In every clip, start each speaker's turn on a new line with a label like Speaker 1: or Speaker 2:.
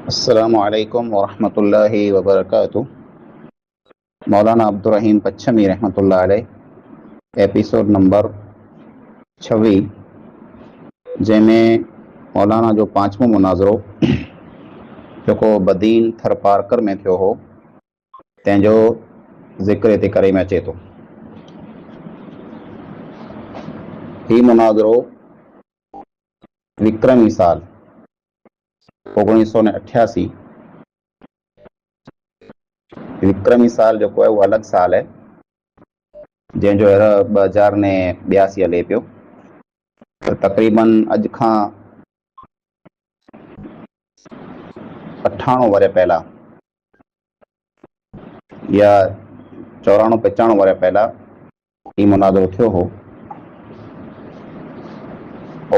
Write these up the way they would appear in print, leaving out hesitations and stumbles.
Speaker 1: अस्सलामु अलैकुम वरहमतुल्लाहि वबरकातुह। मौलाना अब्दुर रहीम पच्छमी रहमतुल्लाह अलैह एपिसोड नंबर 26 जंहिंमें मौलाना जो 5वो मुनाज़रो जेको बदीन थरपारकर में थियो हो तंहिंजो ज़िक्र हिते करे में अचे थो। ही मुनाज़रो विक्रमी साल 1988 विक्रमी साल जेको आहे उहो अलॻि साल आहे जंहिंजो हींअर 2082 हले पियो। त तक़रीबन अॼु खां 98 वरह पहिला या 94-95 वरह पहिला ही मुनाज़रो थियो हो।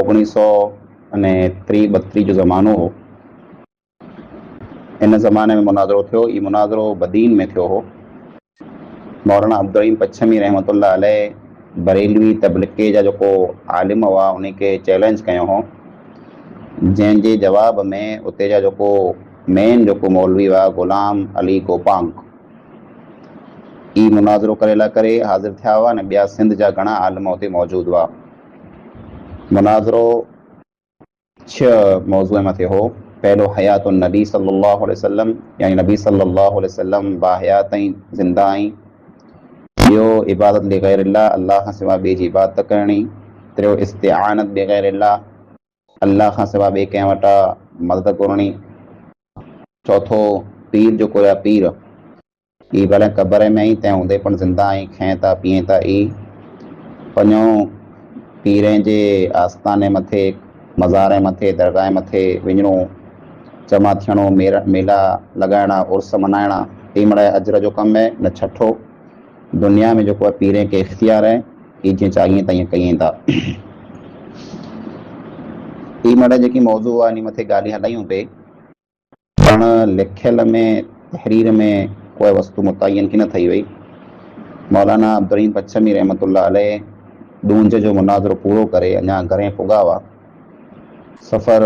Speaker 1: 1932 जो ज़मानो हो। इन ज़माने में मुनाज़रो थियो। ही मुनाज़रो बदीन में थियो हो। मौलाना अब्दुर रहीम पच्छमी रहमतुल्लाह अलैह बरेलवी तबलिगे जा जेको आलिम हुआ उन खे चैलेंज कयो हो, जंहिंजे जवाब में उते जा जेको मेन जेको मौलवी हुआ ग़ुलाम अली गोपांग ही मुनाज़रो करे लाइ करे हाज़िर थिया हुआ न ॿिया सिंध जा घणा आलिम उते मौजूदु हुआ। मुनाज़रो 6 मौज़ूअ मथे हो। पहलो हयातुन नबी सल्लल्लाहु अलैहि वसल्लम, यानी नबी सल्लल्लाहु अलैहि वसल्लम बाहयात ऐं ज़िंदा आहीं। ॿियो इबादत लिग़ैरिल्लाह, अल्लाह खां सवाइ ॿिए जी इबादत करणी। टियों इस्तिआनत बिग़ैरिल्लाह, अल्लाह खां सवाइ ॿिए कंहिं वटां मदद घुरणी। चौथो पीर जेको आहे पीर ही भले क़बर में ई तंहिं हूंदे पण ज़िंदा आहीं, खाइं था पीअं था ई। पंजों पीर जे आस्थाने मथे, मज़ार मथे, दरगाह मथे वञिणो, जमा थियणो, मेला लॻाइणा, उर्स मल्हाइणा, ही मिड़ई अजर जो कमु आहे। न छठो दुनिया में जेको आहे पीर खे इख़्तियार आहे, ही जीअं चाहिए तीअं कयूं था। ही मिड़ई जेकी मौज़ू आहे इन मथे ॻाल्हि हलायूं पे, पण लिखियल में तहरीर में कोई वस्तु मुतयन की न थी वई। मौलाना अब्दुर रहीम पच्छमी रहमतुल्लाह अलैह ॾूंज जो मुनाज़रो पूरो करे अञा घरे पुॻा हुआ। सफ़र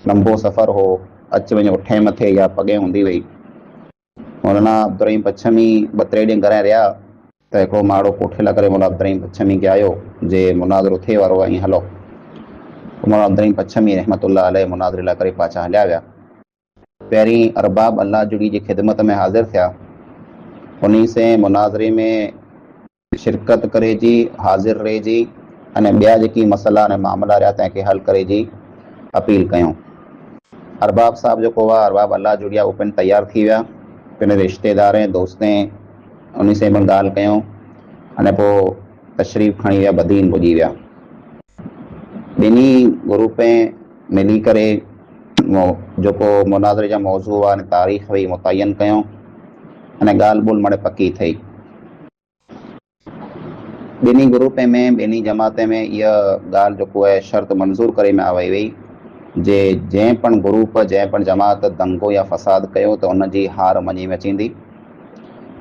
Speaker 1: लंबो सफ़र हो, अच वञ उठे मथे या पगे हूंदी हुई। मौलाना अब्दुर रहीम पच्छमी 2-3 ॾींहं घरे रहिया त हिकिड़ो माण्हू कोठे लाइ करे मौलाना अब्दुर रहीम पच्छमी खे आयो जे मुनाज़रो थिए वारो आहे, ईअं हलो। मौलाना अब्दुर रहीम पच्छमी रहमतुल्लाह अलैह मुनाज़रे लाइ करे पाछा हलिया विया। पहिरीं अरबाब अल्लाह जुड़ी जी ख़िदमत में हाज़िर थिया। उन से मुनाज़रे में शिरकत करे जी, हाज़िर रहे जी अने ॿिया जेकी मसइला ऐं मामला रहिया तंहिंखे हल करे जी अपील कयूं। अरबाब साहब जेको हुआ, अरबाब अल्लाह जुड़िया, उहे पिणु तयारु थी विया। पिणु रिश्तेदार ऐं दोस्तें उन से पिणु ॻाल्हि कयूं अने पोइ तशरीफ़ खणी विया, बदीन पुॼी विया। ॿिन्ही ग्रुपें मिली करे जेको मुनाज़रे जा मौज़ू हुआ अने तारीख़ हुई मुतयन कयूं अने ॻाल्हि ॿोल्हि मड़े पकी थी। ॿिन्ही ग्रुप में, ॿिन्ही जमात में इहा ॻाल्हि जेको आहे शर्त मंज़ूर करे में आई वई जे जंहिं पण ग्रुप, जंहिं पण जमात दंगो या फ़साद कयो त उनजी हार मञी में अचींदी।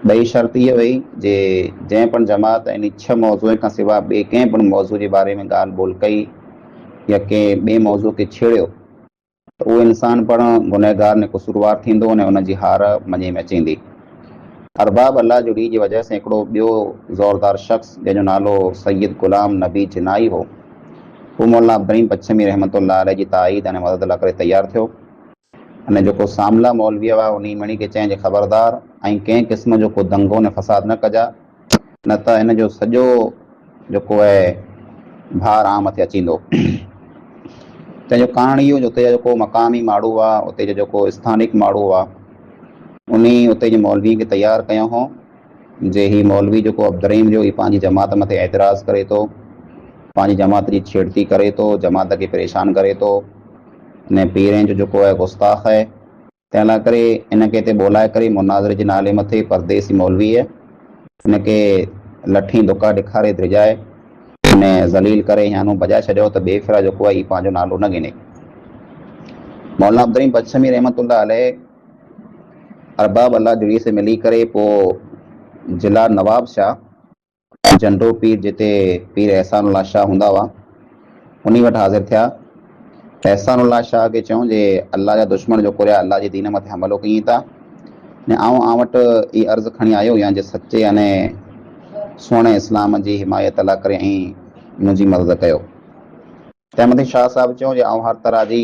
Speaker 1: ॿई शर्त इहा हुई जे जंहिं पण जमात इन 6 मौज़ूअ खां सवाइ ॿिए कंहिं पण मौज़ू जे बारे में ॻाल्हि ॿोल्हि कई या कंहिं ॿिए मौज़ू खे छेड़ियो त उहो इंसान पण गुनहगार ने क़सूरवार थींदो ऐं उनजी हार मञी में अचींदी। अरबाब अल्लाह जुड़ी जी वजह से हिकिड़ो ॿियो ज़ोरदार शख़्स जंहिंजो नालो सैयद ग़ुलाम नबी जिनाई हो, हू मौलाना अब्दुर रहीम पच्छमी रहमतुल्लाह अलैह जी ताईद ऐं मदद लाइ करे तयारु थियो। अने जेको सामला मौलवी हुआ उन मणी खे चयाईं जे ख़बरदार ऐं कंहिं क़िस्म जो को दंगो ने फ़साद न कजा, न त हिन जो सॼो जेको आहे भार आम मथे अचींदो। तंहिंजो कारण इहो जो उते जा जेको मक़ामी माण्हू हुआ, उते जो जेको स्थानिक माण्हू हुआ, उन उते जे मौलवी खे तयारु कयो हो जे ही मौलवी जेको अब्दुर रहीम जो ही पंहिंजी जमात मथे एतिराज़ करे थो, पंहिंजी जमात जी छेड़ती करे थो, जमात खे परेशान करे थो ने पीरें जो जेको आहे गुस्ताख़ आहे। तंहिं लाइ करे इनखे हिते ॿोलाए करे मुनाज़रे जे नाले मथे परदेसी मौलवी आहे हिनखे लठी दुका ॾेखारे द्रिजाए अने ज़लील करे यानो बजाए छॾियो त ॿिए फिरा जेको आहे ही पंहिंजो नालो न गिने। मौलाना अब्दुर रहीम पच्छमी रहमतुल्लाह अलैह अरबाब अल्लाह जुड़ी से मिली करे पोइ जिला नवाब शाह झंडो पीर जिते पीर एहसानुल्लाह शाह हूंदा हुआ उन वटि हाज़िर थिया एहसानुल्लाह शाह के चऊं जे अल्लाह जा दुश्मन जो कुरिया अल्लाह जी दीन मथे हमलो कई था ने आऊं वटि ई अर्ज़ु खणी आयो या जे सचे अने सोणे इस्लाम जी हिमायत लाइ करे ऐं मुंहिंजी मदद कयो। तंहिं मथे शाह साहब चयो जे आऊं हर तरह जी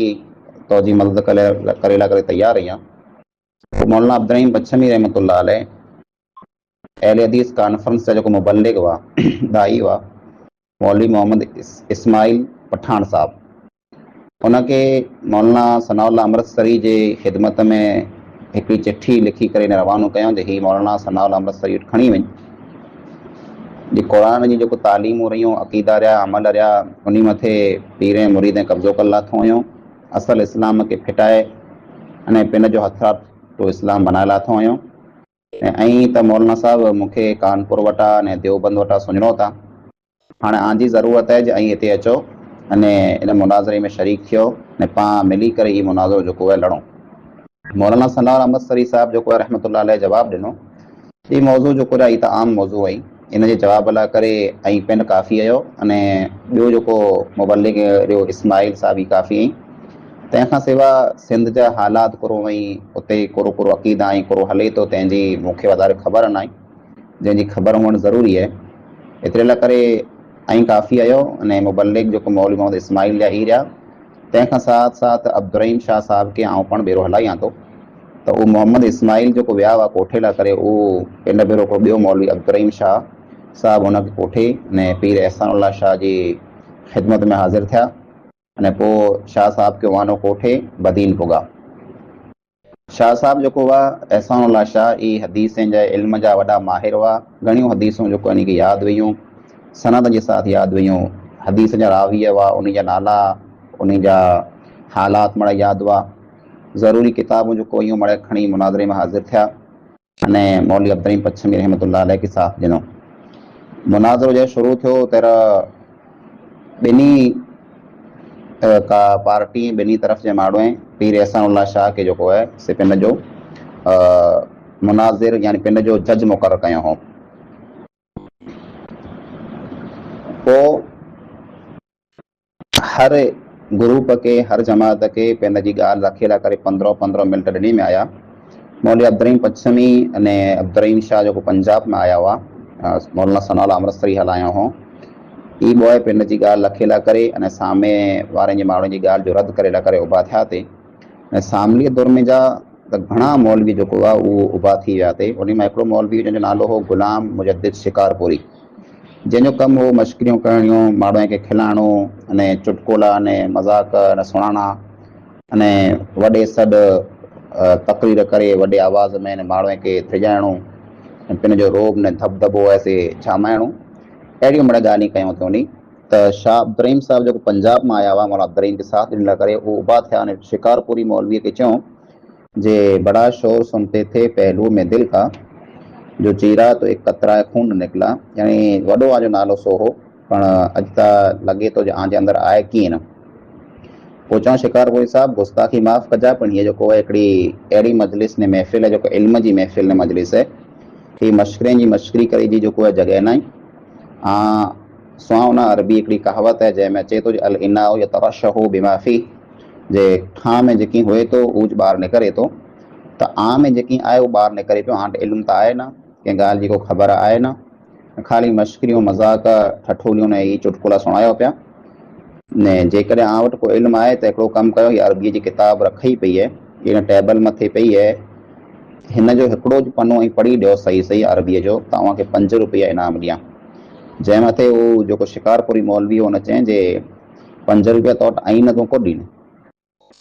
Speaker 1: तौजी मदद करे लाइ करे तयार आहियां। मौलाना अब्दुर्रहीम बचमी रहमतुल्लाह अलैह अहले हदीस कॉन्फ्रेंस जा जेको मुबल्लिग हुआ दाई हुआ मौलवी मोहम्मद इस्माइल पठान साहब, उनके मौलाना सनाउल्लाह अमृतसरी जे ख़िदमत में हिकिड़ी चिठी लिखी करे रवानो कयूं जे ही मौलाना सनाउल्लाह अमृतसरी वटि खणी वञ जी क़ुरान जी जेको तालीमूं रहियूं अक़ीदा रहिया अमल रहिया उन मथे पीर ऐं मुरीद कब्ज़ो करे लाथो हुयूं, असल इस्लाम खे फिटाए अने पिन जो हथरां तो इस्लाम बनाए लाथो हुयूं। ऐं त मौलाना साहब मूंखे कानपुर वटां अने देवबंद वटां सुञणो था, हाणे आंजी ज़रूरत है जे ऐं हिते अचो अने इन मुनाज़रे में शरीक थियो ने पाण मिली करे ही मुनाज़रो जेको आहे लड़ूं। मौलाना सनाउल्लाह अमृतसरी साहब जेको आहे रहमतुल्लाह अलैह जवाबु ॾिनो, ही मौज़ू जेको आहे त आम मौज़ू आई, इन जे जवाब लाइ करे ऐं पिन काफ़ी आयो अने ॿियो जेको मुबल्लिग जो इस्माइल साहब ई काफ़ी आई। तंहिंखां सवाइ सिंध जा हालात कुरो ऐं उते कुरो अक़ीदा ऐं कुरो हले थो तंहिंजी मूंखे वधारे ख़बर न आहे, जंहिंजी ख़बर हुअणु ज़रूरी आहे। एतिरे लाइ करे ऐं काफ़ी आयो अने मुबल्लिग जेको मौलवी मोहम्मद इस्माइल जा ही रहिया। तंहिंखां साथ साथ अब्दुर्रहीम शाह साहब खे आउं पाण भेरो हलायां थो त उहो मोहम्मद इस्माइल जेको विया हुआ कोठे लाइ करे उहो पिन भेरो हिकिड़ो ॿियो मौलवी अब्दुर्रहीम शाह साहब हुनखे कोठे ने पीर एहसानुल्लाह शाह जी ख़िदमत में हाज़िर थिया अने पोइ शाह साहब खे वानो कोठे बदील पुॻा। शाह साहब जेको हुआ एहसानुल्लाह शाह ई हदीसनि जा इल्म जा वॾा माहिर हुआ, घणियूं हदीसूं जेको इन खे यादि हुयूं, सनद जे साथ यादि हुयूं, हदीस जा रावी हुआ, उन जा नाला उन जा हालात मड़े यादि हुआ, ज़रूरी किताबूं जेको हुयूं मड़े खणी मुनाज़रे में हाज़िर थिया अने मौलवी अब्दुर्रहीम बचमी रहमतुल्लाह अलैह खे साथ ॾिनो। मुनाज़रो जॾहिं शुरू थियो त ॿिन्ही का पार्टी ॿिन्ही तरफ़ जे माण्हू पीर एहसानुल्लाह शाह के जेको आहे से पिन जो मुनाज़िर यानी पिन जो जज मुक़ररु कयो हो। पोइ हर ग्रुप के हर जमात के पिन जी ॻाल्हि रखे लाइ करे 15-15 मिंट ॾिनी में आया। मौलवी अब्दुर्रहीम बचमी अने अब्दुर्रहीम शाह जेको पंजाब में आया हुआ, मौलाना सनाउल्लाह अमृतसरी हलायो हो, ई बॉय पिन जी ॻाल्हि रखे लाइ करे अने सामे वारनि जे माण्हुनि जी ॻाल्हि जो रद्द करे लाइ करे उभा थिया ते ऐं सामलीअ दुर्म जा त घणा मौलवी जेको आहे उहो उभा थी विया ते। उन मां हिकिड़ो मौलवी जंहिंजो नालो हो ग़ुलाम मुजद्दिद शिकारपुरी, जंहिंजो कमु हो मश्किरियूं करणियूं, माण्हुनि खे खिलाइणो अने चुटकुला अने मज़ाक अने सुणाणा अने वॾे सॾु तक़रीर करे वॾे आवाज़ में माण्हुनि खे थिजाइणो ऐं पिन जो रोब ने धबधबो ऐसे झामाइणो, अहिड़ियूं मिड़े ॻाल्हियूं कयूं थियूं। त शाह अब्दुर्रहीम साहब जेको पंजाब में आया हुआ मौलाना अब्दुर्रहीम के साथ ॾियण लाइ करे उहो उभा थिया अने शिकारपुरी मौलवीअ खे चयूं जे बड़ा शोर सुनते थे पहलू में दिल का जो चीरा तो एक कतरा खून निकला, यानी वॾो आहे जो नालो सो हो पण अॼु त लॻे थो जे आंजे अंदरि आहे कीअं न। पोइ चऊं शिकारपुरी साहब गुस्ताखी माफ़ कजा, पण हीअ जेको आहे हिकिड़ी अहिड़ी मजलिस ने महफ़िल जेको इल्म जी महफ़िल ने मजलिस आहे, ही मश्करियुनि जी मश्करी करे जी जेको आहे जॻह न आहे। सुहावना अरबी हिकिड़ी कहावत है जंहिंमें अचे थो अल इनाउ यतरशहु बिमा फी, जे खां में जेकी हुए थो उहो ॿारु निकिरे थो, त आ में जेकी आहे उहो ॿारु निकिरे पियो। हाणे इल्मु त आहे न, कंहिं ॻाल्हि जी को ख़बर आहे न, ख़ाली मश्करियूं मज़ाक ठठोलियूं ने ही चुटकुला सुणायो पिया ने। जेकॾहिं आ वटि को इल्मु आहे त हिकिड़ो कमु कयो, हीअ अरबीअ जी किताब रखी पई आहे, हिन टेबल मथे पई आहे, हिन जो हिकिड़ो पनो ऐं पढ़ी ॾियो सही सही अरबीअ जो, तव्हांखे 5 रुपया इनाम ॾियां। जंहिं मथे उहो जेको शिकारपुरी मौलवी हो हुन चयईं जे 5 रुपया तो वटि आई न तूं को ॾींदे,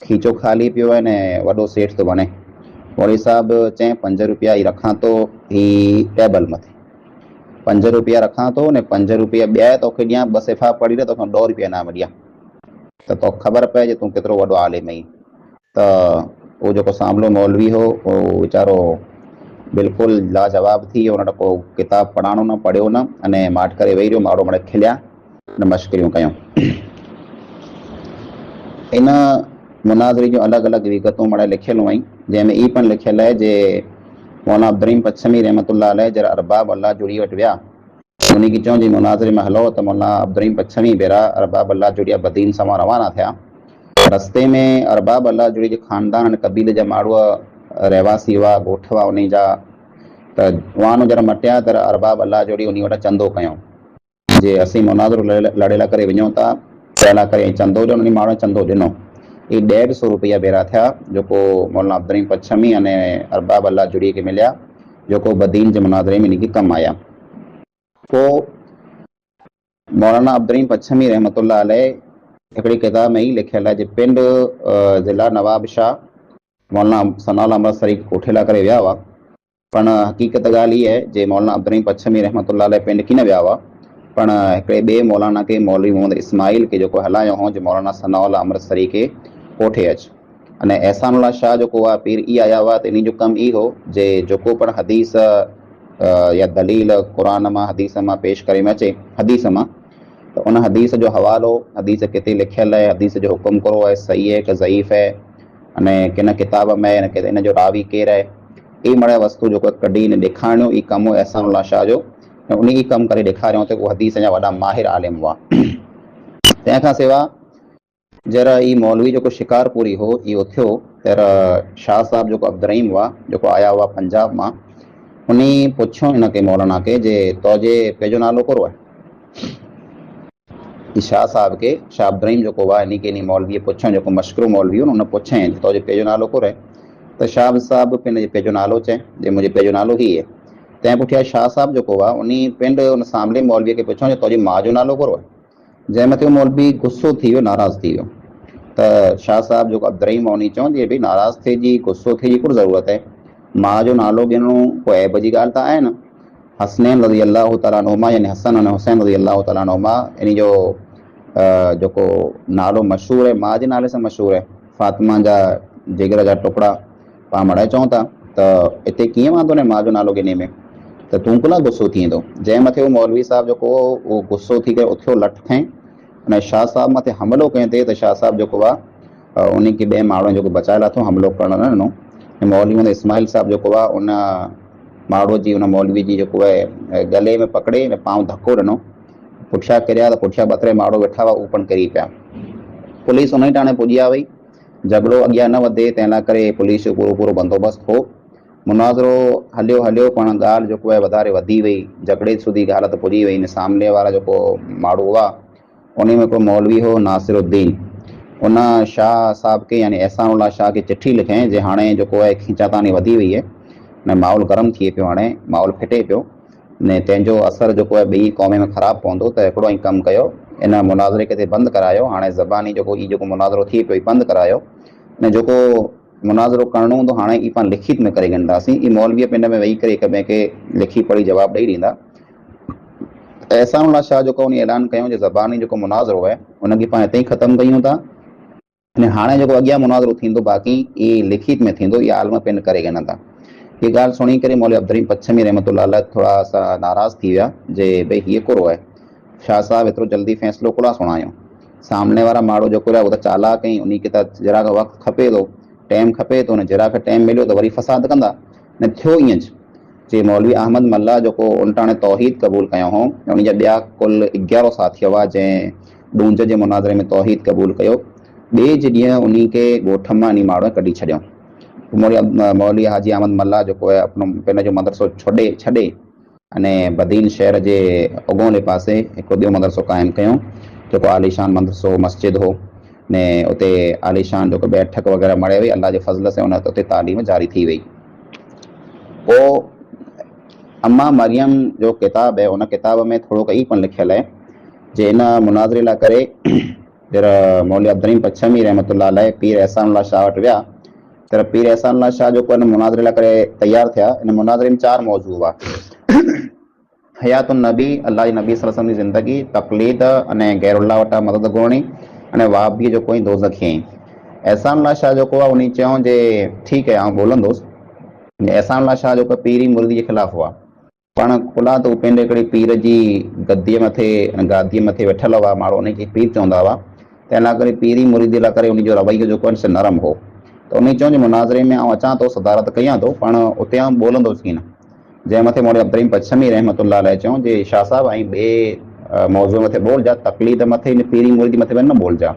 Speaker 1: खीचो ख़ाली पियो आहे ने वॾो सेठ थो बणे। मौलवी साहब चयईं 5 रुपया ई रखां थो ही टेबल मथे, 5 रुपया रखां थो ने 5 रुपया ॿिया तोखे ॾियां, 2 सिफ़ा पढ़ी ॾे तोखे 2 रुपया इनाम ॾियां, त तोखे ख़बर पए जे तूं केतिरो वॾो आलिम आहीं। त उहो जेको सामलो मौलवी हो उहो वीचारो बिल्कुलु लाजवाब थी वियो, हुन को किताब पढ़ाणो न पढ़ियो न अने माठ करे वेही रहियो, माण्हू मड़े खिलिया न मश्करियूं कयूं। इन मुनाज़रे जूं अलॻि अलॻि विगतूं मड़े लिखियलूं आहिनि, जंहिंमें ई पिणु लिखियलु आहे जे मौलाना अब्दुर्रहीम बचमी रहमतुल्लाह अलैह जॾहिं अरबाब अल्लाह जुड़ी वटि विया, उन खे चऊं जी मुनाज़रे में हलो, त मौलाना अब्दुर्रहीम बचमी बेरा अरबाब अल्लाह जुड़िया बदीन सां रवाना थिया। रस्ते में अरबाब अल्लाहजुड़ी जे ख़ानदान अने क़बीले जा माण्हू रहवासी हुआ, ॻोठ हुआ उन जा, त उहानो जरा मटिया त अरबाब अल्लाहजुड़ी उन वटि चंदो कयूं जे असीं मुनाज़रो लड़े करे वञूं था, तंहिं करे चंदो ॾिनो, उन माण्हू चंदो ॾिनो। ये 150 रुपया भेरा थिया जेको मौलाना अब्दुल पच्छमी अने अरबाब अल्लाहजुड़ी खे मिलिया, जेको बदीन जे मुनाज़रे में इनखे कमु आया। पोइ मौलाना अब्दुल पच्छमी रहमतुल्लाह अलैह हिकिड़ी किताब में ई लिखियल आहे जे पिंड ज़िला नवाब शाह मौलाना सनाउल्लाह अहमद सरी कोठेला करे विया हुआ, पण हक़ीक़त ॻाल्हि इहा आहे जे मौलाना अब्दुल पच्छमी रहमतुल्लाह अलैह पिंड कीन विया हुआ, पण हिकिड़े ॿिए मौलाना खे मौलवी मोहम्मद इस्माइल खे जेको हलायो हुओ जे मौलाना सनाउल्लाह अमृतसरी खे कोठे अच। अने एहसानुल्लाह शाह जेको आहे पीर ई आया हुआ त इन जो कमु ई हो जे जेको पण हदीस या दलील क़ुरान मां हदीस मां पेश करे में अचे हदीस मां, तो उन हदीस जो हवालो, हदीस किथे लिखियल है, हदीस जो हुकुम करो है, सही है कि ज़ईफ़ है, अने किन किताब में इन जो रावी केर है, ये मड़े वस्तु जो कढी इन ॾेखारियो, ई कमु हो एहसानुल्लाह शाह जो, उन ई कमु करे ॾेखारियो त उहो हदीस जा वॾा माहिर आलिम हुआ। तंहिंखां सिवा जरा ई मौलवी जो शिकारपुरी हो इहो थियो तर शाह साहब जो अब्दुर्रहीम हुआ जो आया हुआ पंजाब मां, उन पुछो इनके मौलाना के जे तोजे पंहिंजो नालो करो है, शाह साहब के शाह अब्दुर्रहीम जो हुआ इन के इन मौलवी पुछो जो मशकरू मौलवी हो उन पुछे तो पंहिंजो नालो को रहे, तो शाह साहब पंहिंजो नालो चए जे मुझे पंहिंजो नालो ही है। तंहिं पुठियां शाह साहब जो हुआ उन पिंड उन सामने मौलवी के पुछो तो माँ जो नालो को रहे, जै मथे मौलवी गुस्सो थी वियो, नाराज़ थी वियो। तो शाह साहब जो अब्दुर्रहीम उन चो जे भाई नाराज़ थे जी गुस्सो थे जी कुछ ज़रूरत है, माँ जो नालो गिनो कोई ऐब जी ॻाल्हि त आहे न। हसनैन रज़ी अल्लाह तआला अन्हुमा यानी हसन अने हुसैन रज़ी अल्लाह तआला अन्हुमा इन जो जो नालो मशहूर है, माँ के नाले से मशहूर है, फातिमा जा जिगर जा टुकड़ा पाण मड़ाए चऊं था, तो इतने किएं वांदो न माँ जो नालो गिने में, तो तूं कुला गुस्सो थी वेंदो। जै मथे वो मौलवी साहब जो वो गुस्सो थी करे उथियो लठ खई अने शाह साहब मथे हमलो कयो ते, तो शाह साहब जो आहे उन खे ॿिए माण्हू जो बचाए लाथो, हमलो करण न ॾिनो। मौलवी मोहम्मद इस्माइल साहब जो आहे उन माण्हू जी उन मौलवी जी जो आहे गले में पकड़े पाँव धक्को ॾिनो, पुठियां किरिया तो पुठियां 2-3 माण्हू वेठा हुआ उहे पण किरी पिया। पुलिस उन ई टाणे पुॼी आ वई, झगड़ो अॻियां न वधे तंहिं लाइ करे पुलिस जो पूरो बंदोबस्तु हो। मुनाज़रो हलियो पण ॻाल्हि जो आहे वधारे वधी वई, झगड़े सुधी हालत पुॼी वई। सामने वारा जेको माण्हू हुआ उन में को मौलवी हो नासिरुद्दीन, उन शाह साहब के यानी एहसानुल्लाह शाह के चिट्ठी लिखई जे हाणे जेको आहे खींचातानी वधी वई है ने माहौल गरम थिए पियो, हाणे माहौल फिटे पियो ने तंहिंजो असर जो आहे ॿई क़ौम में ख़राब पवंदो, त हिकिड़ो ई कमु कयो इन मुनाज़रे खे बंदि करायो, हाणे ज़बानी जेको मुनाज़रो थिए पियो बंदि करायो ने जेको मुनाज़रो करणो हूंदो हाणे ई पाण लिखित में करे ॻणंदासीं। ई मौलवीअ पिंड में वेही करे हिक ॿिए खे लिखी पढ़ी जवाबु ॾेई ॾींदा। एहसानुल्लाह शाह जेको उन ऐलान कयूं जे ज़बानी जेको मुनाज़रो आहे उनखे पाण हिते ई ख़तमु कयूं था, अने हाणे जेको अॻियां मुनाज़रो थींदो बाक़ी ई लिखित में थींदो, इहा आलम पिंड करे ॻणंदा। ये ॻाल्हि सुणी करे मौलवी अब्दुल पच्छमी रहमतुल्लाह अलैह थोड़ा सा नाराज़ थी विया जे भई हीअ कुरो आहे, शाह साहब एतिरो जल्दी फ़ैसिलो कोड़ा सुणायो, सामने वारा माण्हू जेको आहे उहो त चालाक आहिनि, उन खे त जरा वक़्तु खपे थो, टाइम खपे थो, उन जरा टाइम मिलियो त वरी फ़साद कंदा न। थियो ईअं जे मौलवी अहमद मल्ला जेको उन टाणे तौहीद क़बूल कयो हो, उन जा ॿिया कुल 11 साथी हुआ जंहिं डूंज जे मुनाज़रे में तौहीद क़बूल कयो। ॿिए जे ॾींहुं उन खे ॻोठ मां इन माण्हू कढी छॾियो। मौलवी हाजी अहमद मल्ला जेको आहे पिंड जो मदरसो छॾे अने बदीन शहर जे ओगोले पासे हिकु ॿियो मदरसो क़ाइमु कयूं जेको आलीशान मदरसो मस्जिद हो ने उते आलीशान जेको बैठक वग़ैरह मड़े वई, अल्लाह जे फज़ल से उन उते तालीम जारी थी वई। पोइ अम्मा मरियम जो किताब है, उन किताब में थोरो कई पण लिखियल है जे इन मुनाज़रे लाइ करे जरा मौलवी अब्दुल पच्छमी रहमतुल्लाह अलैह पीर एहसानुल्लाह शाह वटि विया, तर पीर एहसानुल्लाह शाह जो इन मुनाज़रे लाइ करे तैयार थिया। इन मुनाज़रे में 4 मौजू हुआ, हयातुन नबी अल्लाह जे नबी सल्लल्लाहु अलैहि वसल्लम जी ज़िंदगी, तक़लीद अने गैरुल्लाह वटां मदद घुरणी अने वाहबी जो कोई दोज़खी। एहसानुल्लाह शाह जो आहे उन चयो जे ठीकु है आउं ॻोल्हंदुसि। एहसानुल्लाह शाह जो पीरी मुर्दी जे ख़िलाफ़ हुआ, पाण खुला त पंहिंजे हिकिड़ी पीर जी गद्दीअ मथे गादीअ मथे वेठल हुआ, माण्हू उनखे पीर चवंदा हुआ, तंहिं लाइ करे पीरी मुर्दी लाइ करे उनजो रवैयो जेको आहे नरम हो। तो उन चयो मुनाज़रे में आउं अचां थो, सदारत कयां थो, पाण उते आउं ॿोलंदुसि कीन। जंहिं मथे मौलवी अब्दुल पच्छमी रहमतुल्लाह अलैह चयो जे शाह साहब ऐं ॿिए मौज़ू मथे ॿोलजा, तक़लीद मथे पीरी मुर्दी मथे न ॿोलजा।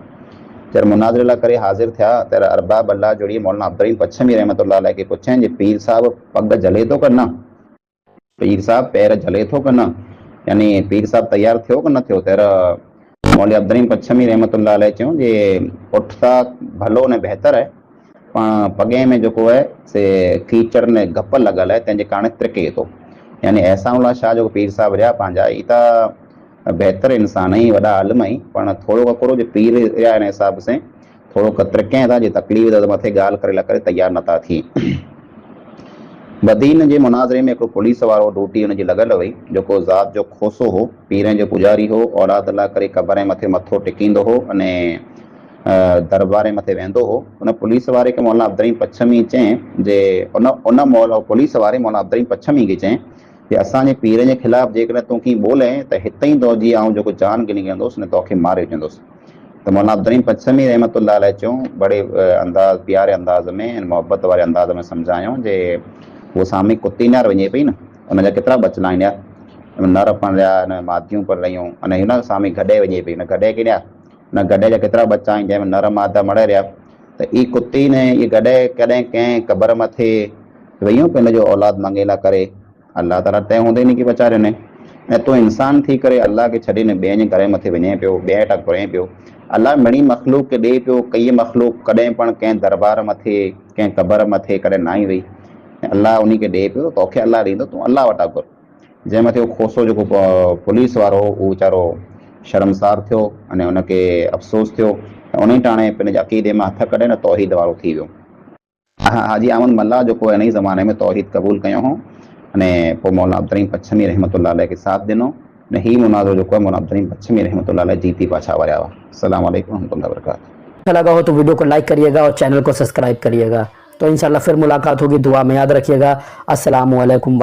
Speaker 1: जब मुनाज़रे लाइ करे हाज़िर थिया त अरबाब अल्लाह जोड़ी मौलाना अब्दुर्रहीम पच्छमी रहमतुल्लाह अलैह खे पुछियईं जे पीर साहब पग जले थो कि न, पीर साहब पैर जले थो कि न, यानी पीर साहब तैयार थियो कि न थियो। त मौलवी अब्दुर्रहीम पच्छमी रहमतुल्लाह अलैह चयूं जे उठ त भलो ने बहितर आहे, पाण पगे में जेको आहे से कीचड़ ने गप लॻल आहे, तंहिंजे कारण त्रिके थो। यानी एहसानुल्लाह शाह जेको पीर साहब रहिया पंहिंजा ई त बहितर इंसान ई वॾा आलिम ई, पण थोरो ककरो जे पीर रहिया हिन हिसाब सां थोरो त्रिके था, जे तकलीफ़ त मथे ॻाल्हि करे करे तयारु नथा थी। बदीन जे मुनाज़रे में हिकिड़ो पुलिस वारो ड्यूटी हुनजी लॻल हुई, जेको ज़ात जो खोसो हो, पीरनि जो पुॼारी हो, औलाद लाइ करे क़बर मथे मथो टेकींदो हो अने दरबार मथे वेंदो हो। उन पुलिस वारे खे मौलाना अब्दुर्रहीम पच्छमी चएं जे उन पुलिस वारे मौलाना अब्दुर्रहीम पच्छमी खे चएं जे असांजे पीर जे ख़िलाफ़ जेकॾहिं तूं कीअं ॿोले त हिते ई दौजी ऐं जेको जान गिनी वेंदुसि न तोखे मारे वेंदुसि। त मौलाना अब्दुर्रहीम पच्छमी रहमतुल्लाह अलैह चयूं बड़े अंदाज़ प्यारे अंदाज़ में मोहबत वारे अंदाज़ में सम्झायूं जे वो सामने कुत्ती नार वञे पई न, उनजा केतिरा बचला आहिनि यार, नर पण रहिया न मादियूं पण रहियूं, अने हिन सामने गॾे वञे पई, न गॾे खे ॾिया न गॾे जा केतिरा बच्चा आहिनि जंहिंमें नर मादा मड़ रहिया। त ई कुत्ती ने इहे गॾे कॾहिं कंहिं क़बर मथे वयूं पियो हिनजो औलाद मंगे लाइ करे, अल्लाह ताला तंहिं हूंदे न की बचारे ने, ऐं तूं इंसान थी करे अल्लाह खे छॾे न ॿिए जे घर मथे वञे पियो, ॿिए वटां घुरे पियो। अल्लाह मिड़ी मख़लूक खे ॾे पियो, कई मख़लूक कॾहिं पण कंहिं दरबार मथे कंहिं क़बर मथे कॾहिं न आई वई, अल्लाह उन खे ॾे पियो, तोखे अल्लाह ॾींदो, तूं अल्लाह वटां घुर। जंहिं मथे उहो खोसो जेको पुलिस वारो हो उहो वीचारो शर्मसार थियो अने हुनखे अफ़सोस थियो, उन ई टाणे पंहिंजे अक़ीदे मां हथ कढे न तौहीद वारो थी वियो। हाजी अहमद मल्ला जेको हिन ई ज़माने में तौहीद क़बूल कयो हो अने पोइ मौलाना अब्दुर्रहीम पच्छमी रहमतुल्लाह अलैह खे साथ ॾिनो ने ही मुनाज़रो जेको आहे मौलाना अब्दुर्रहीम पच्छमी रहमतुल्लाह अलैह जीती पाछा वरिया हुआ। अस्सलामु अलैकुम रहमतुल्लाहि व बरकातहू।
Speaker 2: अच्छा लगा हो तो वीडियो को लाइक करिएगा और चैनल को सब्सक्राइब करिएगा। तो इंशाल्लाह फिर मुलाकात होगी, दुआ में याद रखिएगा। अस्सलामु अलैकुम।